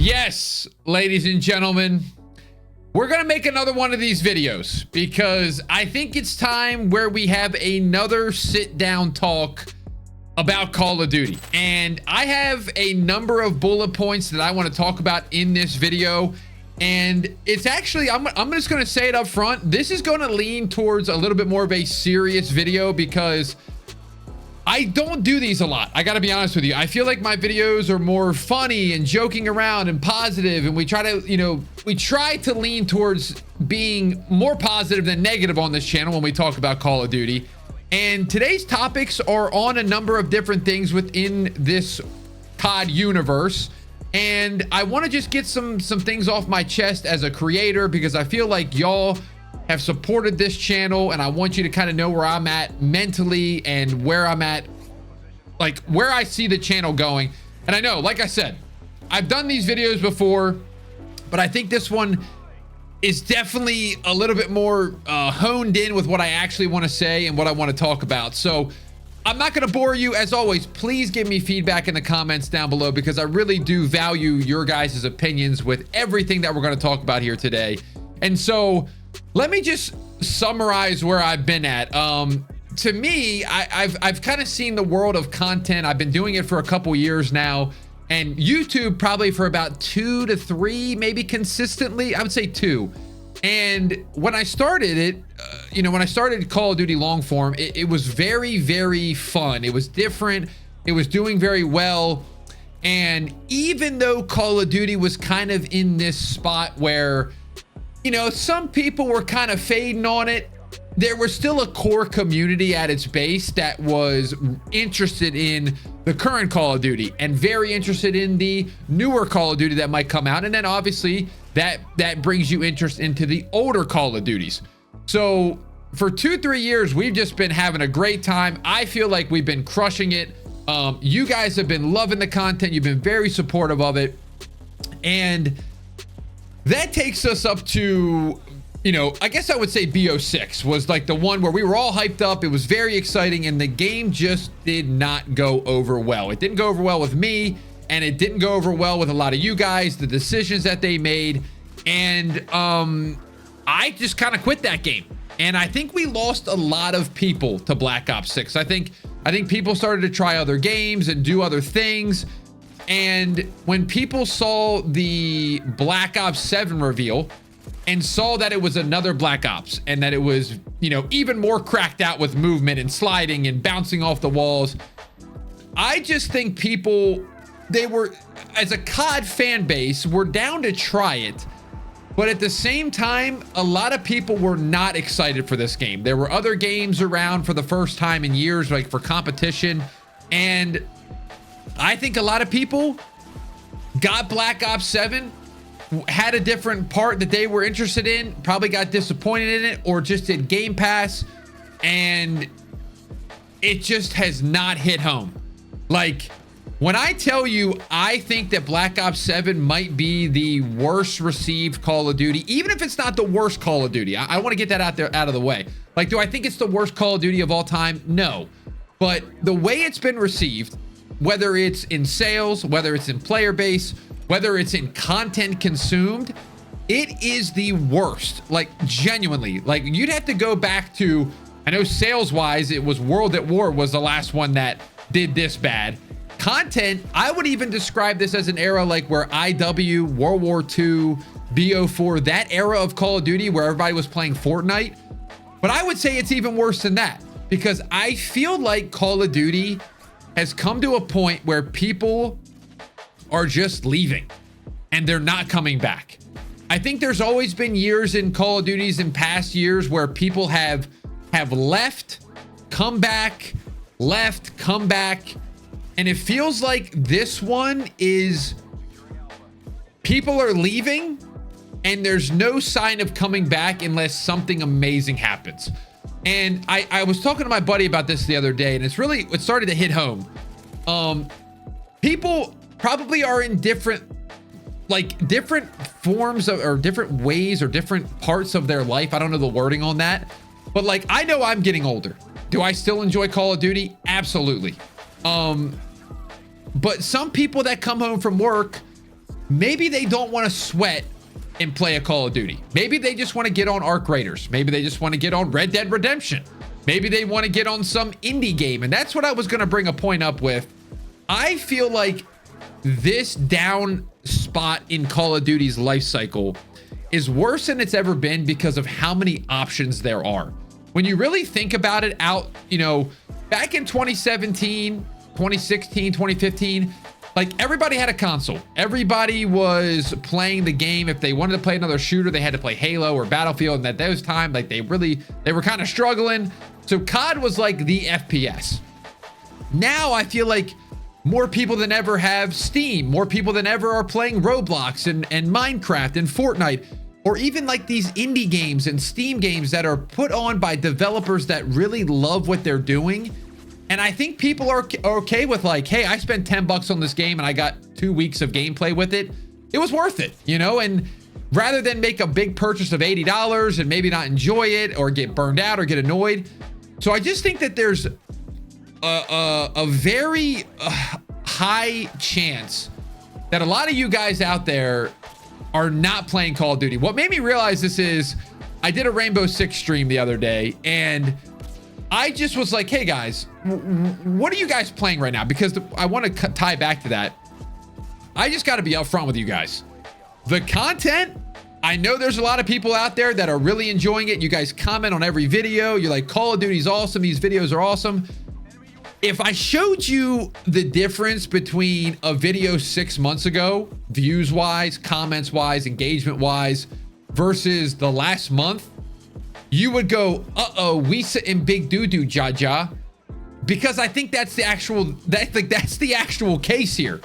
Yes, ladies and gentlemen, we're going to make another one of these videos because I think it's time where we have another sit down talk about Call of Duty. And I have a number of bullet points that I want to talk about in this video. And it's actually, I'm just going to say it up front. This is going to lean towards a little bit more of a serious video because I don't do these a lot. I got to be honest with you. I feel like my videos are more funny and joking around and positive. And we try to lean towards being more positive than negative on this channel when we talk about Call of Duty. And today's topics are on a number of different things within this COD universe. And I want to just get some things off my chest as a creator because I feel like y'all have supported this channel and I want you to kind of know where I'm at mentally and where I'm at, like where I see the channel going. And I know, like I said, I've done these videos before, but I think this one is definitely a little bit more honed in with what I actually want to say and what I want to talk about. So I'm not going to bore you. As always, please give me feedback in the comments down below because I really do value your guys' opinions with everything that we're going to talk about here today. And so let me just summarize where I've been at. To me, I've kind of seen the world of content. I've been doing it for a couple years now, and YouTube probably for about 2 to 3, maybe consistently. I would say 2. And when I started it, when I started Call of Duty long form, it was very, very fun. It was different. It was doing very well. And even though Call of Duty was kind of in this spot where, some people were kind of fading on it, there was still a core community at its base that was interested in the current Call of Duty and very interested in the newer Call of Duty that might come out. And then obviously that brings you interest into the older Call of Duties. So for 2-3 years, we've just been having a great time. I feel like we've been crushing it. You guys have been loving the content. You've been very supportive of it. And that takes us up to, I guess I would say BO6 was like the one where we were all hyped up. It was very exciting, and the game just did not go over well. It didn't go over well with me, and it didn't go over well with a lot of you guys, the decisions that they made. And I just kind of quit that game. And I think we lost a lot of people to Black Ops 6. I think people started to try other games and do other things. And when people saw the Black Ops 7 reveal and saw that it was another Black Ops and that it was, even more cracked out with movement and sliding and bouncing off the walls, I just think people, they were, as a COD fan base, were down to try it. But at the same time, a lot of people were not excited for this game. There were other games around for the first time in years, like for competition. And I think a lot of people got Black Ops 7, had a different part that they were interested in, probably got disappointed in it, or just did Game Pass, and it just has not hit home. Like, when I tell you, I think that Black Ops 7 might be the worst received Call of Duty, even if it's not the worst Call of Duty. I want to get that out of the way. Like, do I think it's the worst Call of Duty of all time? No. But the way it's been received, whether it's in sales, whether it's in player base, whether it's in content consumed, it is the worst. Like, genuinely. Like, you'd have to go back to, I know sales wise, it was World at War was the last one that did this bad. Content, I would even describe this as an era like where IW, World War II, BO4, that era of Call of Duty where everybody was playing Fortnite. But I would say it's even worse than that because I feel like Call of Duty has come to a point where people are just leaving and they're not coming back. I think there's always been years in Call of Duties in past years where people have left, come back, left, come back. And it feels like this one is people are leaving and there's no sign of coming back unless something amazing happens. And I was talking to my buddy about this the other day, and it started to hit home. People probably are in different forms of, or different ways or different parts of their life. I don't know the wording on that, but like, I know I'm getting older. Do I still enjoy Call of Duty? Absolutely. But some people that come home from work maybe they don't want to sweat and play a Call of Duty. Maybe they just want to get on Arc Raiders. Maybe they just want to get on Red Dead Redemption. Maybe they want to get on some indie game. And that's what I was going to bring a point up with. I feel like this down spot in Call of Duty's life cycle is worse than it's ever been because of how many options there are. When you really think about it out, you know, back in 2017, 2016, 2015, like everybody had a console. Everybody was playing the game. If they wanted to play another shooter, they had to play Halo or Battlefield. And at those times, like they were kind of struggling. So COD was like the FPS. Now I feel like more people than ever have Steam. More people than ever are playing Roblox and Minecraft and Fortnite, or even like these indie games and Steam games that are put on by developers that really love what they're doing. And I think people are okay with like, hey, I spent 10 bucks on this game and I got 2 weeks of gameplay with it. It was worth it, you know? And rather than make a big purchase of $80 and maybe not enjoy it or get burned out or get annoyed. So I just think that there's a very high chance that a lot of you guys out there are not playing Call of Duty. What made me realize this is I did a Rainbow Six stream the other day, and I just was like, hey guys, what are you guys playing right now? Because I want to tie back to that. I just got to be upfront with you guys. The content, I know there's a lot of people out there that are really enjoying it. You guys comment on every video. You're like, Call of Duty's awesome. These videos are awesome. If I showed you the difference between a video 6 months ago, views wise, comments wise, engagement wise, versus the last month, you would go, uh-oh, we sit in big doo-doo, Jaja. Because I think that's the actual case here.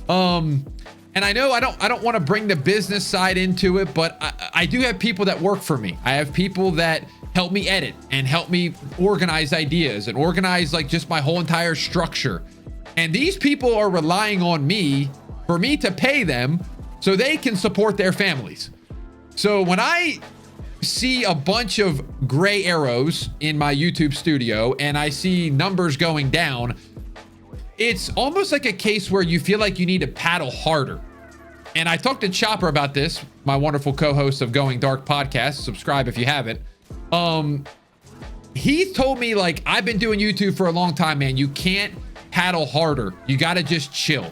And I know I don't want to bring the business side into it, but I do have people that work for me. I have people that help me edit and help me organize ideas and organize like just my whole entire structure. And these people are relying on me for me to pay them so they can support their families. So when I see a bunch of gray arrows in my YouTube studio and I see numbers going down, it's almost like a case where you feel like you need to paddle harder. And I talked to Chopper about this, my wonderful co-host of Going Dark podcast. Subscribe if you haven't. He told me, like, I've been doing YouTube for a long time, man. You can't paddle harder. You got to just chill.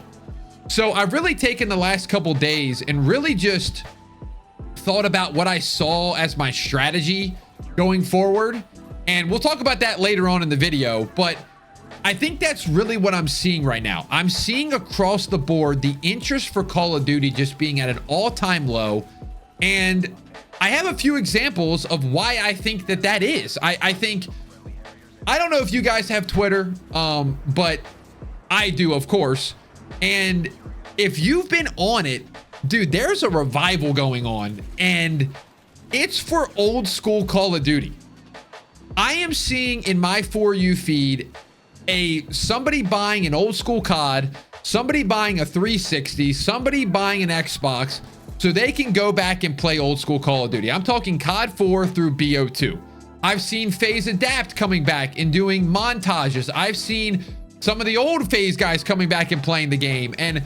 So I've really taken the last couple days and really just thought about what I saw as my strategy going forward. And we'll talk about that later on in the video, but I think that's really what I'm seeing right now. I'm seeing across the board the interest for Call of Duty just being at an all-time low. And I have a few examples of why I think that is. I don't know if you guys have Twitter, but I do, of course. And if you've been on it, dude, there's a revival going on, and it's for old school Call of Duty. I am seeing in my For You feed somebody buying an old school COD, somebody buying a 360, somebody buying an Xbox so they can go back and play old school Call of Duty. I'm talking COD 4 through BO2. I've seen FaZe Adapt coming back and doing montages. I've seen some of the old FaZe guys coming back and playing the game. And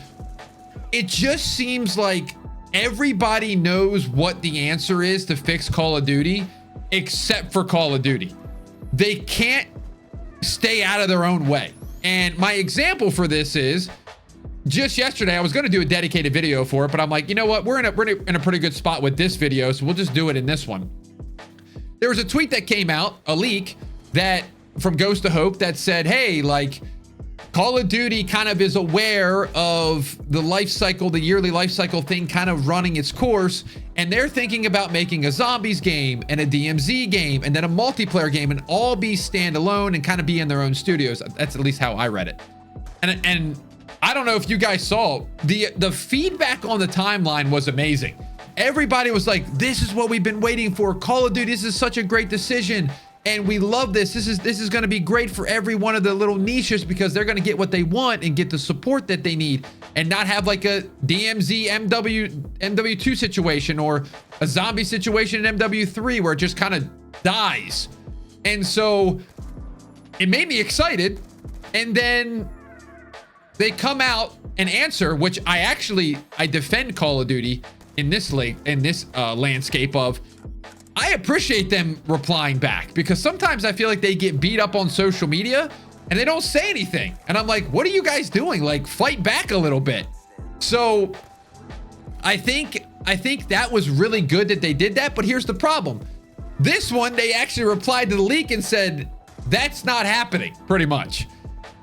it just seems like everybody knows what the answer is to fix Call of Duty, except for Call of Duty. They can't stay out of their own way. And my example for this is just yesterday, I was going to do a dedicated video for it, but I'm like, you know what? We're in a pretty good spot with this video, so we'll just do it in this one. There was a tweet that came out, a leak that from Ghost of Hope that said, hey, like, Call of Duty kind of is aware of the life cycle, the yearly life cycle thing kind of running its course. And they're thinking about making a zombies game and a DMZ game and then a multiplayer game and all be standalone and kind of be in their own studios. That's at least how I read it. And I don't know if you guys saw the feedback on the timeline was amazing. Everybody was like, this is what we've been waiting for. Call of Duty, this is such a great decision. And we love this. This is going to be great for every one of the little niches because they're going to get what they want and get the support that they need and not have like a DMZ MW2 situation or a zombie situation in MW3 where it just kind of dies. And so it made me excited. And then they come out and answer, which I defend Call of Duty in this landscape of, I appreciate them replying back, because sometimes I feel like they get beat up on social media and they don't say anything. And I'm like, what are you guys doing? Like, fight back a little bit. So I think that was really good that they did that. But here's the problem. This one, they actually replied to the leak and said, that's not happening, pretty much.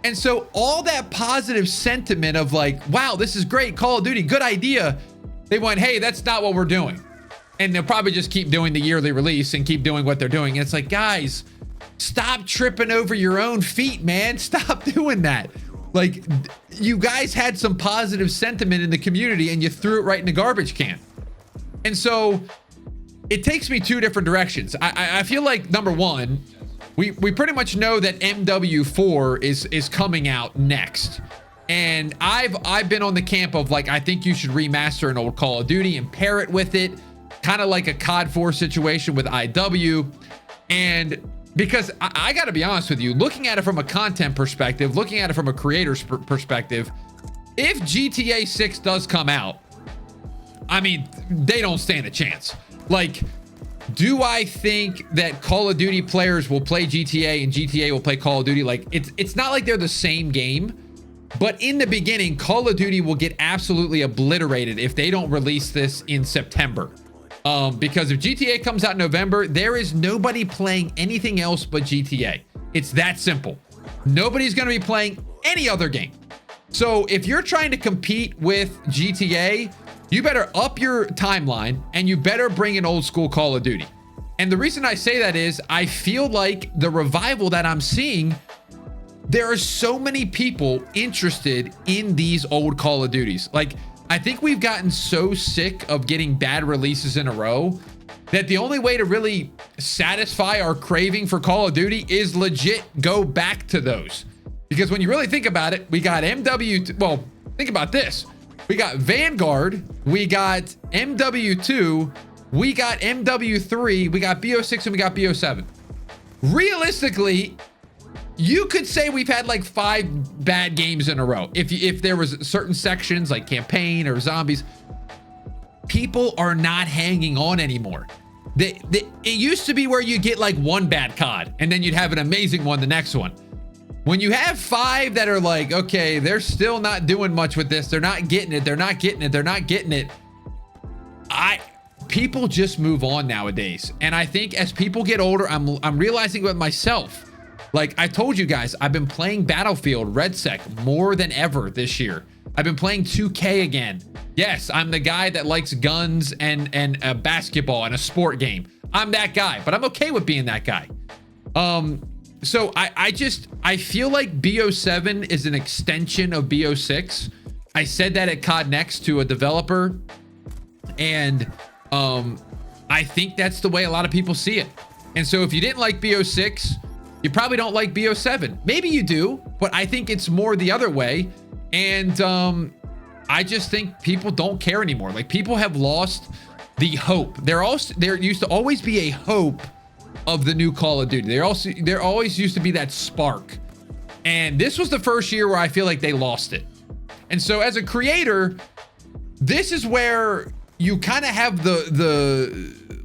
And so all that positive sentiment of like, wow, this is great, Call of Duty, good idea. They went, hey, that's not what we're doing. And they'll probably just keep doing the yearly release and keep doing what they're doing. And it's like, guys, stop tripping over your own feet, man. Stop doing that. Like, you guys had some positive sentiment in the community and you threw it right in the garbage can. And so it takes me two different directions. I feel like, number one, we pretty much know that MW4 is coming out next. And I've been on the camp of like, I think you should remaster an old Call of Duty and pair it with it, kind of like a COD 4 situation with IW. And because I got to be honest with you, looking at it from a content perspective, looking at it from a creator's perspective, if GTA 6 does come out, I mean, they don't stand a chance. Like, do I think that Call of Duty players will play GTA and GTA will play Call of Duty? Like, it's not like they're the same game, but in the beginning, Call of Duty will get absolutely obliterated if they don't release this in September. Because if GTA comes out in November, there is nobody playing anything else but GTA. It's that simple. Nobody's going to be playing any other game. So if you're trying to compete with GTA, you better up your timeline and you better bring an old school Call of Duty. And the reason I say that is I feel like the revival that I'm seeing, there are so many people interested in these old Call of Duties. Like, I think we've gotten so sick of getting bad releases in a row that the only way to really satisfy our craving for Call of Duty is legit go back to those. Because when you really think about it, we got well, think about this. We got Vanguard, we got MW2, we got MW3, we got BO6, and we got BO7. Realistically, you could say we've had like 5 bad games in a row. If there was certain sections like campaign or zombies, people are not hanging on anymore. It used to be where you get like 1 bad COD and then you'd have an amazing one the next one. When you have 5 that are like, okay, they're still not doing much with this, they're not getting it, they're not getting it, they're not getting it. People just move on nowadays. And I think as people get older, I'm realizing with myself. Like I told you guys, I've been playing Battlefield RedSec more than ever this year. I've been playing 2K again. Yes, I'm the guy that likes guns and basketball and a sport game. I'm that guy, but I'm okay with being that guy. So I feel like BO7 is an extension of BO6. I said that at COD Next to a developer, and I think that's the way a lot of people see it. And so if you didn't like BO6, you probably don't like BO7. Maybe you do, but I think it's more the other way. And I just think people don't care anymore. Like people have lost the hope. There used to always be a hope of the new Call of Duty. There always used to be that spark. And this was the first year where I feel like they lost it. And so as a creator, this is where you kind of have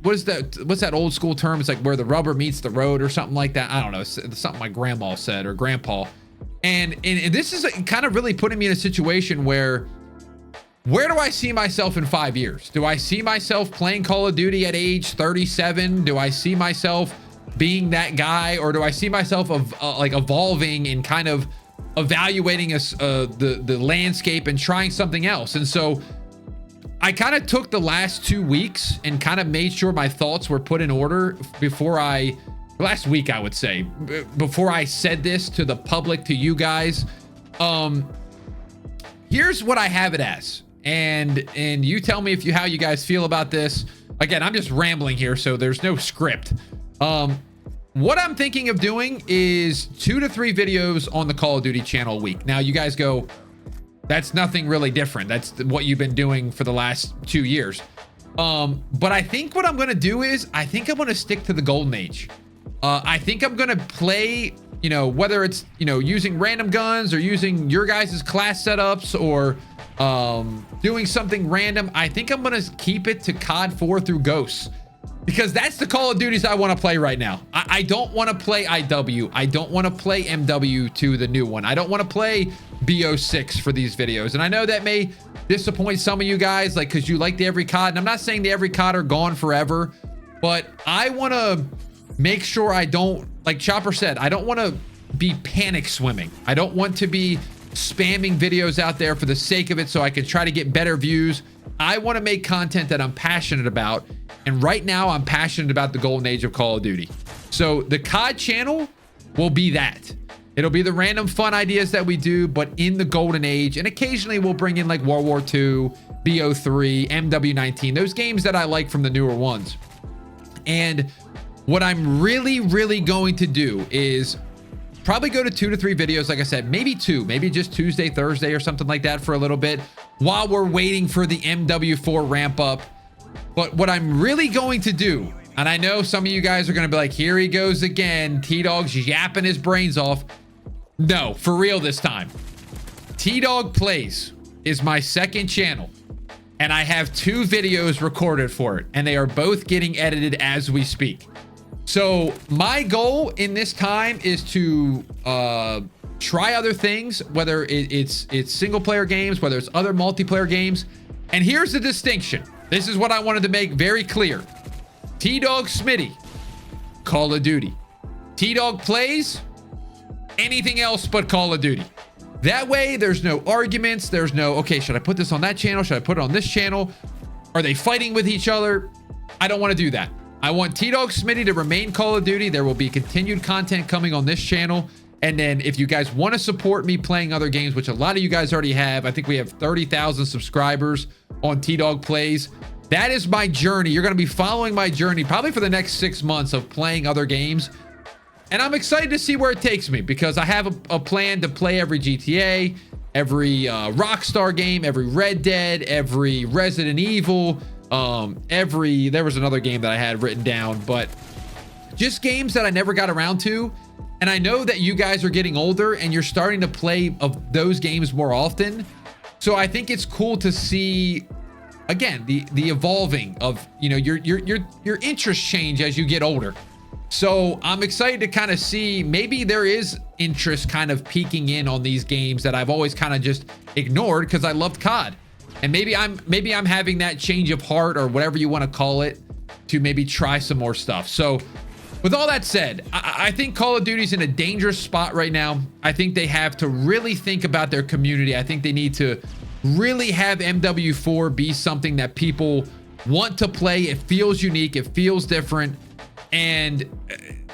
what's that old school term? It's like where the rubber meets the road or something like that. I don't know. It's something my grandma said or grandpa. And this is kind of really putting me in a situation where do I see myself in 5 years? Do I see myself playing Call of Duty at age 37? Do I see myself being that guy? Or do I see myself like evolving and kind of evaluating the landscape and trying something else? And so I kind of took the last 2 weeks and kind of made sure my thoughts were put in order last week, I would say, before I said this to the public, to you guys. Here's what I have it as. And you tell me how you guys feel about this. Again, I'm just rambling here, so there's no script. What I'm thinking of doing is 2 to 3 videos on the Call of Duty channel a week. Now, you guys go, that's nothing really different. That's what you've been doing for the last 2 years. But I think what I'm going to do is I think I'm going to stick to the golden age. I think I'm going to play, you know, whether it's, you know, using random guns or using your guys' class setups or doing something random, I think I'm gonna keep it to COD 4 through Ghosts, because that's the Call of Duties I want to play right now. I don't want to play IW. I don't want to play MW2, the new one. I don't want to play BO6 for these videos. And I know that may disappoint some of you guys, like, because you like the every COD. And I'm not saying the every COD are gone forever, but I want to make sure I don't, like Chopper said, I don't want to be panic swimming. I don't want to be spamming videos out there for the sake of it so I can try to get better views. I want to make content that I'm passionate about. And right now I'm passionate about the golden age of Call of Duty. So the COD channel will be that. It'll be the random fun ideas that we do, but in the golden age. And occasionally we'll bring in like World War II, BO3, MW19, those games that I like from the newer ones. And what I'm really going to do is probably go to 2 to 3 videos. Like I said, maybe 2, maybe just Tuesday, Thursday or something like that for a little bit while we're waiting for the MW4 ramp up. But what I'm really going to do, and I know some of you guys are going to be like, here he goes again, T-Dawg's yapping his brains off. No, for real this time. T-Dawg Plays is my second channel, and I have 2 videos recorded for it, and they are both getting edited as we speak. So my goal in this time is to try other things, whether it's single player games, whether it's other multiplayer games. And here's the distinction. This is what I wanted to make very clear. Tdawgsmitty, Call of Duty. T-Dawg Plays, anything else but Call of Duty. That way there's no arguments. There's no, okay, should I put this on that channel? Should I put it on this channel? Are they fighting with each other? I don't want to do that. I want Tdawgsmitty to remain Call of Duty. There will be continued content coming on this channel. And then if you guys want to support me playing other games, which a lot of you guys already have, I think we have 30,000 subscribers on T-Dawg Plays. That is my journey. You're going to be following my journey probably for the next 6 months of playing other games. And I'm excited to see where it takes me, because I have a plan to play every GTA, every Rockstar game, every Red Dead, every Resident Evil, there was another game that I had written down, but just games that I never got around to. And I know that you guys are getting older and you're starting to play of those games more often. So I think it's cool to see, again, the evolving of, you know, your interests change as you get older. So I'm excited to kind of see, maybe there is interest kind of peeking in on these games that I've always kind of just ignored because I loved COD. And maybe I'm having that change of heart, or whatever you want to call it, to maybe try some more stuff. So with all that said, I think Call of Duty's in a dangerous spot right now. I think they have to really think about their community. I think they need to really have MW4 be something that people want to play. It feels unique. It feels different. And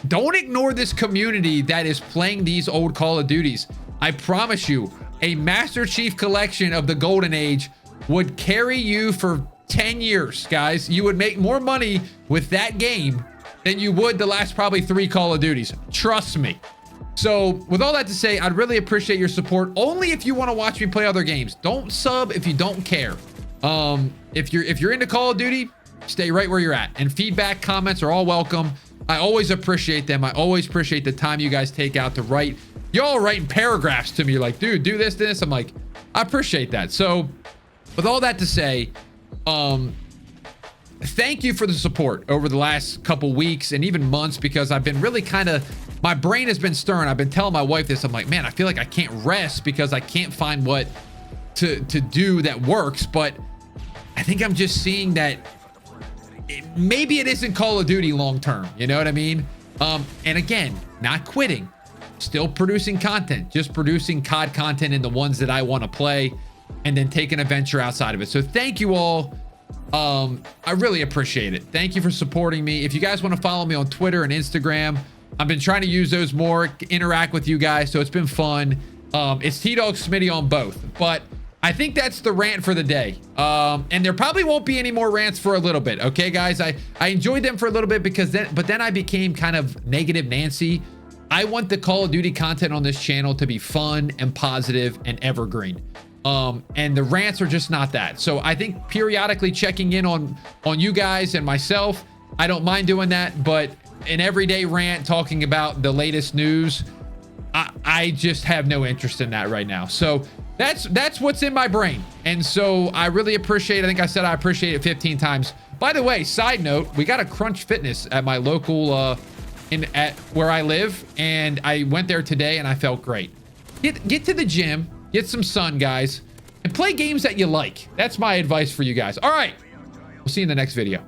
don't ignore this community that is playing these old Call of Duties. I promise you, a Master Chief Collection of the Golden Age would carry you for 10 years, guys. You would make more money with that game than you would the last probably 3 Call of Duties. Trust me. So with all that to say, I'd really appreciate your support. Only if you want to watch me play other games. Don't sub if you don't care. If you're into Call of Duty, stay right where you're at. And feedback, comments are all welcome. I always appreciate them. I always appreciate the time you guys take out to write. Y'all writing paragraphs to me like, dude, do this. I'm like, I appreciate that. So with all that to say, thank you for the support over the last couple weeks and even months, because I've been really kind of, my brain has been stirring. I've been telling my wife this. I'm like, man, I feel like I can't rest because I can't find what to do that works. But I think I'm just seeing that maybe it isn't Call of Duty long term. You know what I mean? And again, not quitting, still producing content, just producing COD content in the ones that I want to play, and then take an adventure outside of it. So thank you all. I really appreciate it. Thank you for supporting me. If you guys want to follow me on Twitter and Instagram, I've been trying to use those more, interact with you guys, so it's been fun. It's Tdawgsmitty on both, but I think that's the rant for the day. And there probably won't be any more rants for a little bit. Okay, guys, I enjoyed them for a little bit because then I became kind of negative Nancy. I want the Call of Duty content on this channel to be fun and positive and evergreen. And the rants are just not that. So I think periodically checking in on you guys and myself, I don't mind doing that, but an everyday rant talking about the latest news, I just have no interest in that right now. So that's what's in my brain. And so I really appreciate, I think I said I appreciate it 15 times. By the way, side note, we got a Crunch Fitness at my local, at where I live. And I went there today and I felt great. Get to the gym, get some sun, guys, and play games that you like. That's my advice for you guys. All right. We'll see you in the next video.